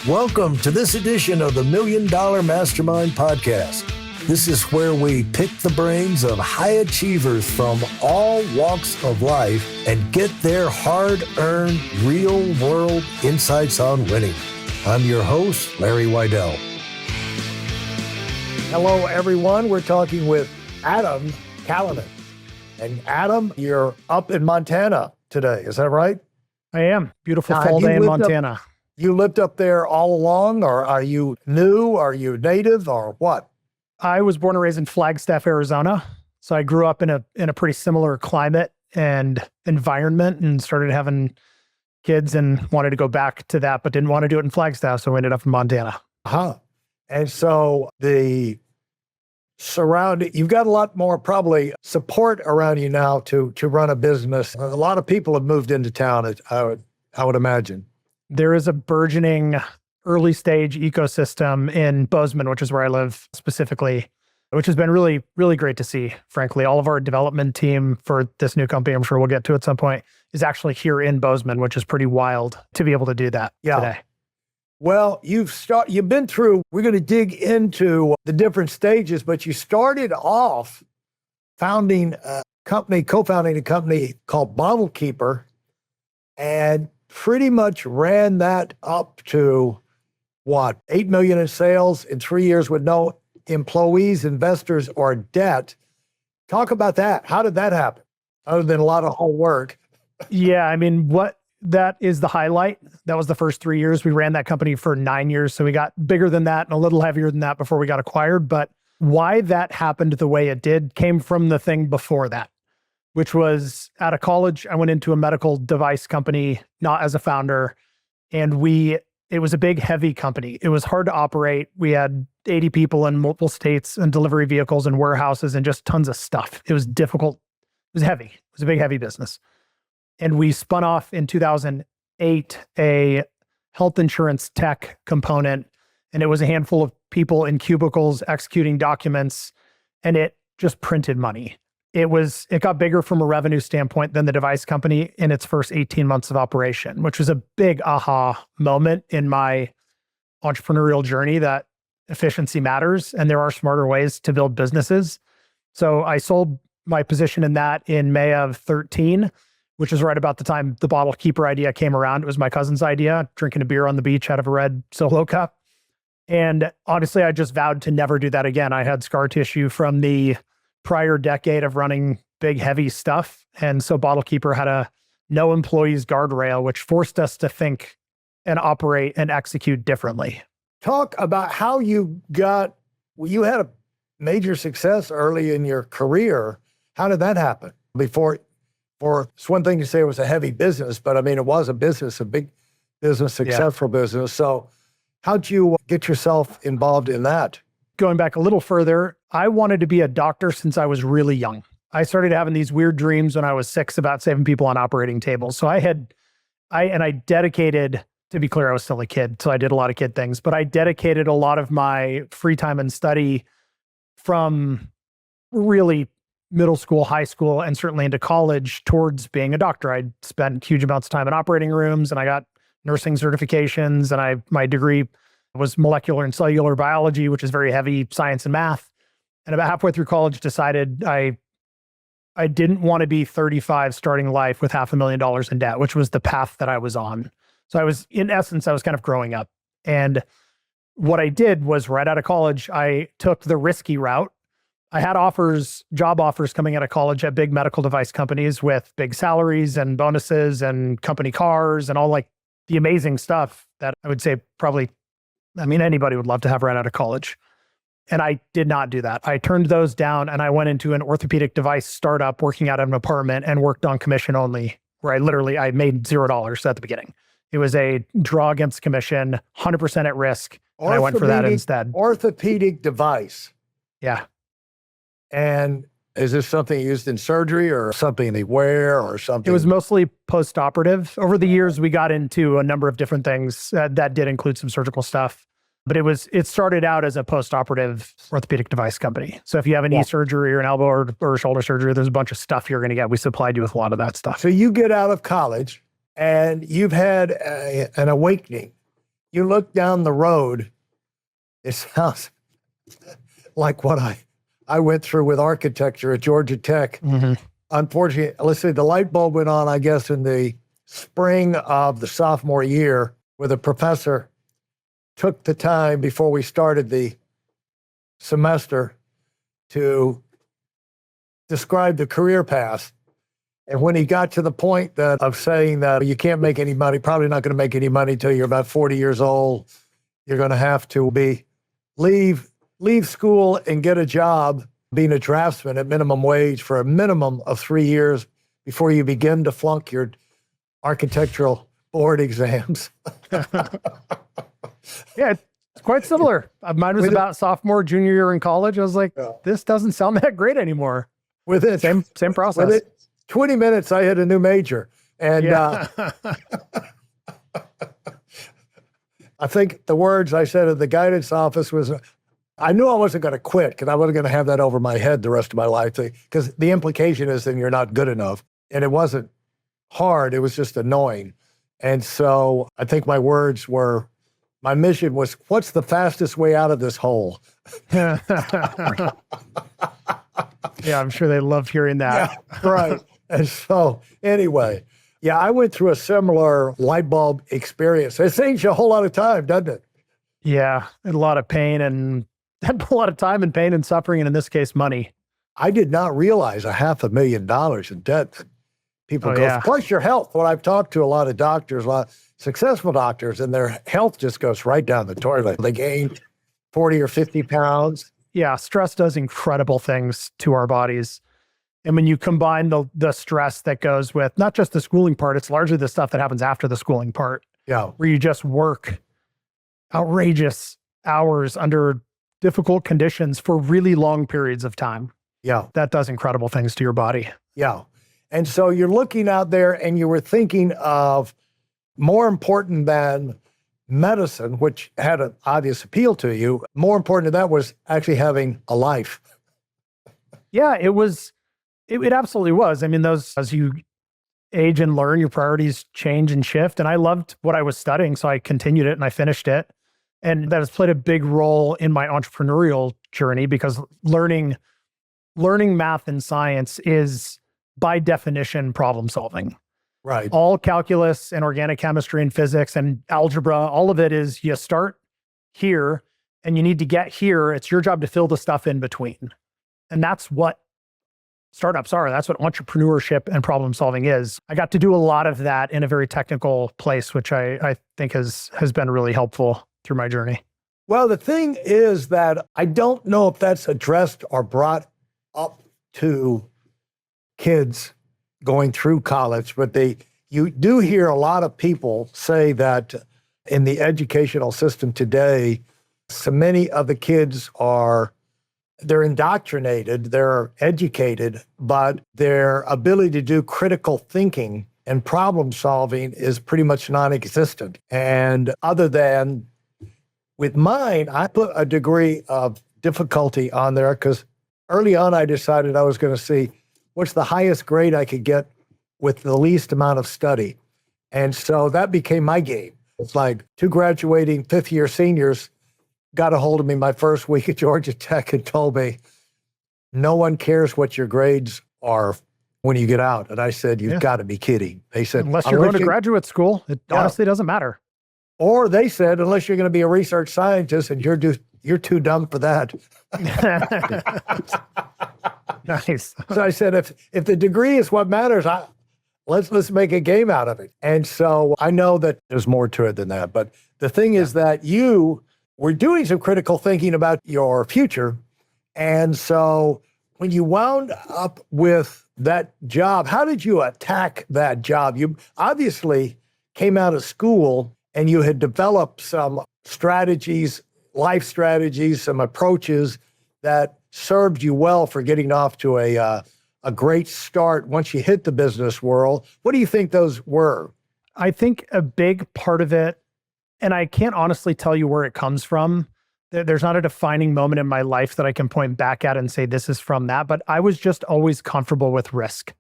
Welcome to this edition of the Million Dollar Mastermind podcast. This is where we pick the brains of high achievers from all walks of life and get their hard-earned, real-world insights on winning. I'm your host, Larry Weidel. Hello, everyone. We're talking with Adam Callinan. And Adam, you're up in Montana today. Is that right? I am. Beautiful fall day in Montana. You lived up there all along, or are you new? Are you native, or what? I was born and raised in Flagstaff, Arizona. So I grew up in a pretty similar climate and environment and started having kids and wanted to go back to that, but didn't want to do it in Flagstaff. So I ended up in Montana. And so you've got a lot more probably support around you now to run a business. A lot of people have moved into town, I would imagine. There is a burgeoning early stage ecosystem in Bozeman, which is where I live specifically, which has been really, really great to see, frankly. All of our development team for this new company, I'm sure we'll get to at some point, is actually here in Bozeman, which is pretty wild to be able to do that today. Well, you've been through, we're going to dig into the different stages, but you started off co-founding a company called BottleKeeper, and pretty much ran that up to what, 8 million in sales in 3 years with no employees, investors, or debt. Talk about that. How did that happen? Other than a lot of hard work. Yeah, I mean, that is the highlight. That was the first 3 years. We ran that company for 9 years. So we got bigger than that and a little heavier than that before we got acquired. But why that happened the way it did came from the thing before that, which was out of college. I went into a medical device company, not as a founder. And it was a big, heavy company. It was hard to operate. We had 80 people in multiple states and delivery vehicles and warehouses and just tons of stuff. It was difficult. It was heavy. It was a big, heavy business. And we spun off in 2008 a health insurance tech component. And it was a handful of people in cubicles executing documents, and it just printed money. It got bigger from a revenue standpoint than the device company in its first 18 months of operation, which was a big aha moment in my entrepreneurial journey that efficiency matters and there are smarter ways to build businesses. So I sold my position in that in May of 13, which is right about the time the BottleKeeper idea came around. It was my cousin's idea, drinking a beer on the beach out of a red Solo cup. And honestly, I just vowed to never do that again. I had scar tissue from the prior decade of running big, heavy stuff. And so BottleKeeper had a no employees guardrail, which forced us to think and operate and execute differently. Talk about how you had a major success early in your career. How did that happen? It's one thing to say it was a heavy business, but I mean, it was a business, a big business, successful business. So how'd you get yourself involved in that? Going back a little further, I wanted to be a doctor since I was really young. I started having these weird dreams when I was 6 about saving people on operating tables. So I dedicated, to be clear, I was still a kid, so I did a lot of kid things, but I dedicated a lot of my free time and study from really middle school, high school, and certainly into college towards being a doctor. I spent huge amounts of time in operating rooms, and I got nursing certifications, and my degree was molecular and cellular biology, which is very heavy science and math. And about halfway through college, decided I didn't want to be 35 starting life with $500,000 in debt, which was the path that I was on. So I was kind of growing up. And what I did was right out of college, I took the risky route. I had job offers coming out of college at big medical device companies with big salaries and bonuses and company cars and all like the amazing stuff that I would say anybody would love to have right out of college. And I did not do that. I turned those down and I went into an orthopedic device startup working out of an apartment and worked on commission only, where I made $0 at the beginning. It was a draw against commission, 100% at risk. And I went for that instead. Orthopedic device. Yeah. And is this something used in surgery or something they wear or something? It was mostly post-operative. Over the years, we got into a number of different things that did include some surgical stuff. But it started out as a post-operative orthopedic device company. So if you have a knee surgery or an elbow or shoulder surgery, there's a bunch of stuff you're going to get. We supplied you with a lot of that stuff. So you get out of college and you've had an awakening. you look down the road, it sounds like what I went through with architecture at Georgia Tech. Mhm. Unfortunately, let's say the light bulb went on, I guess, in the spring of the sophomore year, where the professor took the time before we started the semester to describe the career path. And when he got to the point of saying that you can't make any money, probably not going to make any money until you're about 40 years old, you're going to have to leave school and get a job being a draftsman at minimum wage for a minimum of 3 years before you begin to flunk your architectural board exams. Yeah, it's quite similar. Mine was about sophomore, junior year in college. I was like, this doesn't sound that great anymore. Within Same process. Within 20 minutes, I had a new major. And I think the words I said at the guidance office was, I knew I wasn't going to quit because I wasn't going to have that over my head the rest of my life. Because the implication is then you're not good enough. And it wasn't hard. It was just annoying. And so I think my words were, my mission was, what's the fastest way out of this hole? Yeah, I'm sure they love hearing that. Yeah, right. And so anyway, yeah, I went through a similar light bulb experience. It saves you a whole lot of time, doesn't it? Yeah, a lot of pain and a lot of time and pain and suffering, and in this case, money. I did not realize $500,000 in debt. People go, plus your health. When I've talked to a lot of doctors, a lot of successful doctors, and their health just goes right down the toilet. They gain 40 or 50 pounds. Yeah, stress does incredible things to our bodies. And when you combine the stress that goes with not just the schooling part, it's largely the stuff that happens after the schooling part. Yeah. Where you just work outrageous hours under difficult conditions for really long periods of time. Yeah. That does incredible things to your body. Yeah. And so you're looking out there and you were thinking of more important than medicine, which had an obvious appeal to you. More important than that was actually having a life. Yeah, it absolutely was. I mean, as you age and learn, your priorities change and shift. And I loved what I was studying, so I continued it and I finished it. And that has played a big role in my entrepreneurial journey because learning math and science is by definition problem solving. Right. All calculus and organic chemistry and physics and algebra, all of it is you start here and you need to get here. It's your job to fill the stuff in between. And that's what startups are. That's what entrepreneurship and problem solving is. I got to do a lot of that in a very technical place, which I think has been really helpful through my journey. Well, the thing is that I don't know if that's addressed or brought up to kids going through college, but you do hear a lot of people say that in the educational system today, so many of the kids they're indoctrinated, they're educated, but their ability to do critical thinking and problem solving is pretty much non-existent. And other than with mine, I put a degree of difficulty on there because early on I decided I was going to see what's the highest grade I could get with the least amount of study. And so that became my game. It's like two graduating fifth-year seniors got a hold of me my first week at Georgia Tech and told me, no one cares what your grades are when you get out. And I said, you've got to be kidding. They said, unless you're going to graduate school, it honestly doesn't matter. Or they said, unless you're going to be a research scientist and you're too dumb for that. Nice. So I said, if the degree is what matters, let's make a game out of it. And so I know that there's more to it than that. But the thing is that you were doing some critical thinking about your future. And so when you wound up with that job, how did you attack that job? You obviously came out of school and you had developed some strategies, life strategies, some approaches that served you well for getting off to a great start once you hit the business world. What do you think those were? I think a big part of it, and I can't honestly tell you where it comes from. There's not a defining moment in my life that I can point back at and say this is from that, but I was just always comfortable with risk.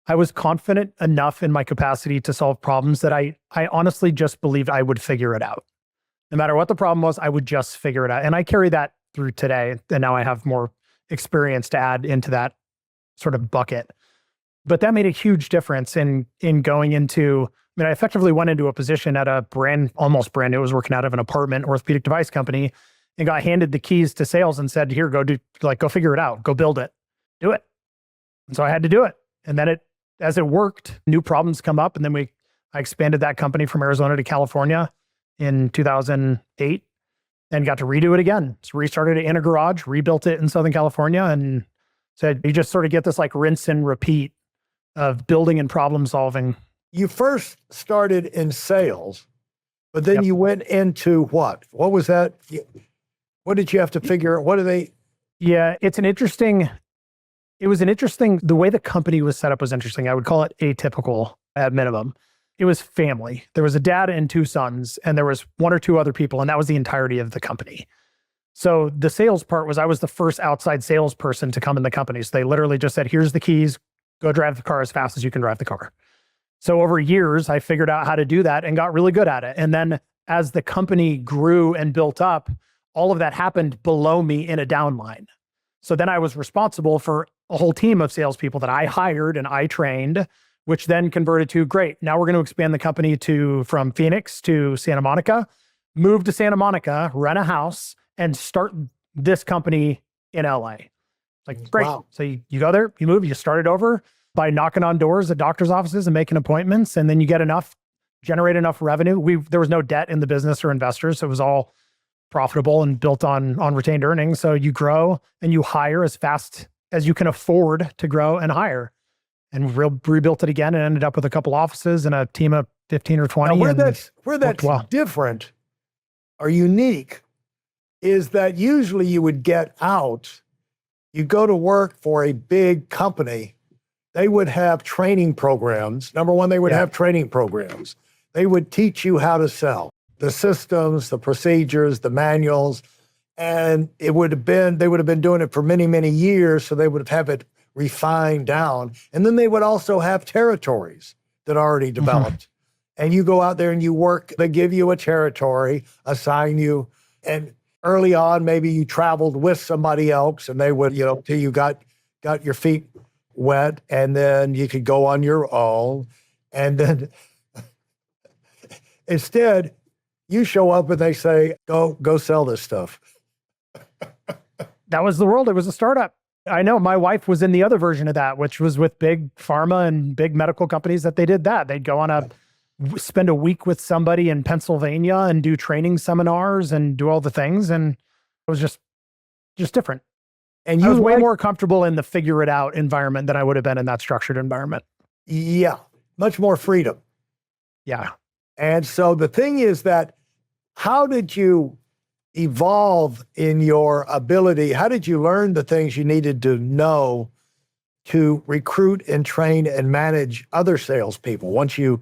I was confident enough in my capacity to solve problems that I honestly just believed I would figure it out. No matter what the problem was, I would just figure it out. And I carry that through today. And now I have more experience to add into that sort of bucket. But that made a huge difference in going into, I mean, I effectively went into a position at a almost brand new, I was working out of an apartment orthopedic device company, and got handed the keys to sales and said, here, go figure it out, go build it, do it. And so I had to do it. And then as it worked, new problems come up. And then I expanded that company from Arizona to California in 2008 and got to redo it again. So restarted it in a garage, rebuilt it in Southern California, and said, you just sort of get this like rinse and repeat of building and problem solving. You first started in sales, but then you went into what? What was that? What did you have to figure out? What are they? Yeah, it was an interesting, the way the company was set up was interesting. I would call it atypical at minimum. It was family. There was a dad and two sons, and there was one or two other people, and that was the entirety of the company. So the sales part was I was the first outside salesperson to come in the company. So they literally just said, here's the keys, go drive the car as fast as you can drive the car. So over years, I figured out how to do that and got really good at it. And then as the company grew and built up, all of that happened below me in a downline. So then I was responsible for a whole team of salespeople that I hired and I trained, which then converted to, great, now we're going to expand the company from Phoenix to Santa Monica, move to Santa Monica, rent a house, and start this company in LA. Like, great. Wow. So you go there, you move, you start it over by knocking on doors at doctor's offices and making appointments. And then you generate enough revenue. There was no debt in the business or investors. So it was all profitable and built on retained earnings. So you grow and you hire as fast as you can afford to grow and hire. And rebuilt it again and ended up with a couple offices and a team of 15 or 20. Now, where that's different or unique is that usually you would get out, you go to work for a big company, they would have training programs. Number one, they would have training programs. They would teach you how to sell, the systems, the procedures, the manuals, and they would have been doing it for many, many years, so they would have it refined down. And then they would also have territories that already developed. And you go out there and you work, they give you a territory, assign you, and early on, maybe you traveled with somebody else and they would, till you got your feet wet, and then you could go on your own. And then instead, you show up and they say, go sell this stuff. That was the world. It was a startup. I know my wife was in the other version of that, which was with big pharma and big medical companies that they did that. They'd go spend a week with somebody in Pennsylvania and do training seminars and do all the things. And it was just different. And I was way more comfortable in the figure it out environment than I would have been in that structured environment. Yeah. Much more freedom. Yeah. And so the thing is that, how did you evolve in your ability? How did you learn the things you needed to know to recruit and train and manage other salespeople once you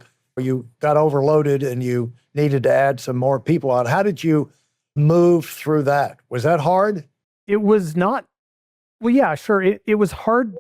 got overloaded and you needed to add some more people on? How did you move through that? Was that hard? It was not. Well, yeah, sure. It was hard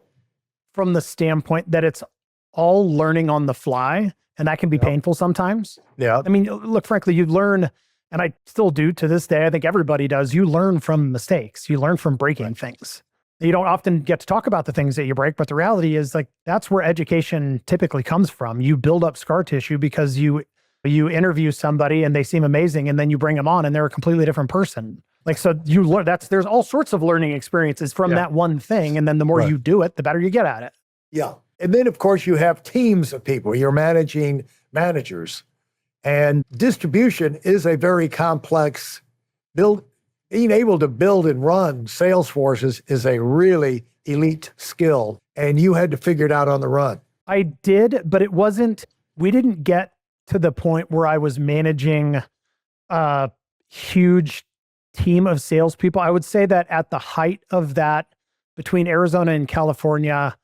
from the standpoint that it's all learning on the fly, and that can be painful sometimes. Yeah. I mean, look, frankly, you learn, and I still do to this day, I think everybody does, you learn from mistakes. You learn from breaking things. You don't often get to talk about the things that you break, but the reality is, like, that's where education typically comes from. You build up scar tissue because you interview somebody and they seem amazing, and then you bring them on and they're a completely different person. Like, so you learn, there's all sorts of learning experiences from that one thing. And then the more you do it, the better you get at it. Yeah. And then of course you have teams of people. You're managing managers, and distribution is a very complex being able to build and run sales forces is a really elite skill. And you had to figure it out on the run. I did, but we didn't get to the point where I was managing a huge team of salespeople. I would say that at the height of that, between Arizona and California,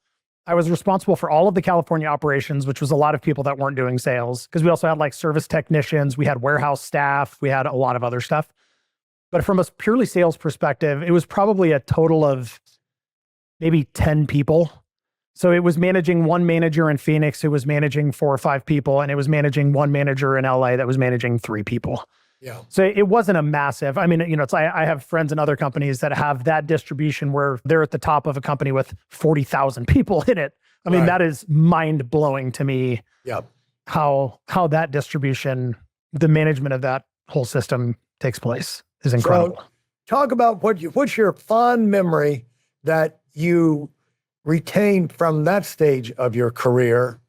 I was responsible for all of the California operations, which was a lot of people that weren't doing sales, because we also had like service technicians, we had warehouse staff, we had a lot of other stuff. But from a purely sales perspective, it was probably a total of maybe 10 people. So it was managing one manager in Phoenix who was managing 4 or 5 people, and it was managing one manager in LA that was managing 3 people. Yeah. So it wasn't a massive, I mean, I have friends in other companies that have that distribution where they're at the top of a company with 40,000 people in it. I mean, Right. that is mind blowing to me. Yeah. How that distribution, the management of that whole system takes place is incredible. So talk about what's your fond memory that you retained from that stage of your career,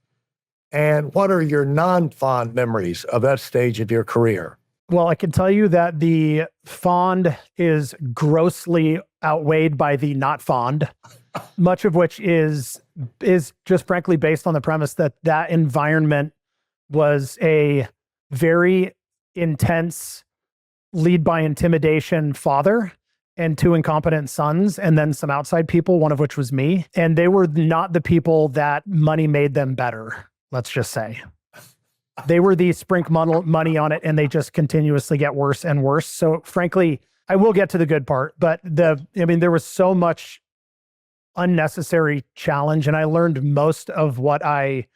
and what are your non-fond memories of that stage of your career? Well, I can tell you that the fond is grossly outweighed by the not fond, much of which is just frankly based on the premise that that environment was a very intense lead by intimidation father and two incompetent sons, and then some outside people, one of which was me. And they were not the people that money made them better, let's just say. They were the sprink money on it, and they just continuously get worse and worse. So frankly, I will get to the good part, but there was so much unnecessary challenge, and I learned most of what I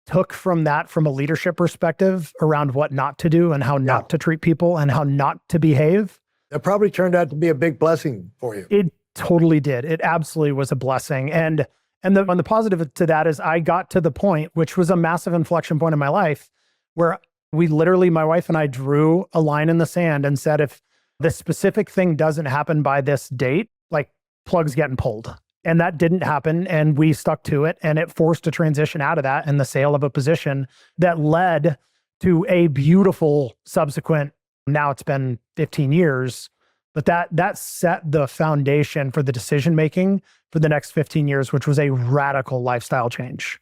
took from that from a leadership perspective around what not to do and how not to treat people and how not to behave. That probably turned out to be a big blessing for you. It totally did. It absolutely was a blessing. And the positive to that is I got to the point, which was a massive inflection point in my life, where we literally, my wife and I drew a line in the sand and said, if this specific thing doesn't happen by this date, like plug's getting pulled. And that didn't happen, and we stuck to it, and it forced a transition out of that and the sale of a position that led to a beautiful subsequent, now it's been 15 years, but that set the foundation for the decision-making for the next 15 years, which was a radical lifestyle change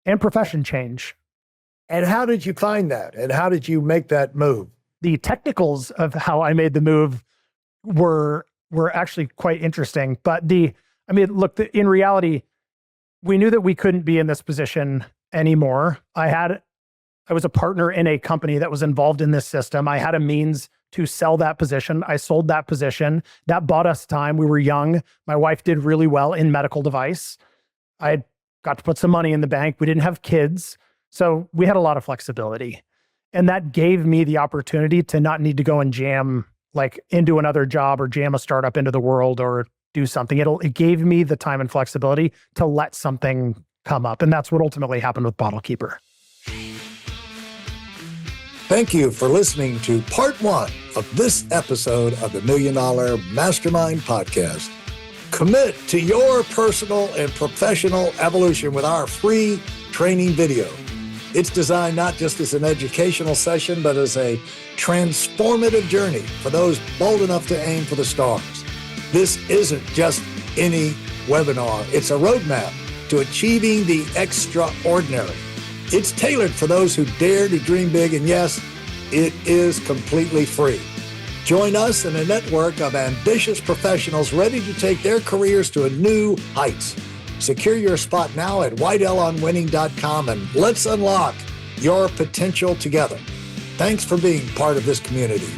and profession change. And how did you find that? And how did you make that move? The technicals of how I made the move were actually quite interesting, but in reality, we knew that we couldn't be in this position anymore. I was a partner in a company that was involved in this system. I had a means to sell that position. I sold that position. That bought us time. We were young. My wife did really well in medical device. I got to put some money in the bank. We didn't have kids. So we had a lot of flexibility. And that gave me the opportunity to not need to go and jam like into another job or jam a startup into the world or do something. It gave me the time and flexibility to let something come up. And that's what ultimately happened with BottleKeeper. Thank you for listening to part 1 of this episode of the Million Dollar Mastermind podcast. Commit to your personal and professional evolution with our free training video. It's designed not just as an educational session, but as a transformative journey for those bold enough to aim for the stars. This isn't just any webinar. It's a roadmap to achieving the extraordinary. It's tailored for those who dare to dream big, and yes, it is completely free. Join us in a network of ambitious professionals ready to take their careers to new heights. Secure your spot now at weidelonwinning.com, and let's unlock your potential together. Thanks for being part of this community.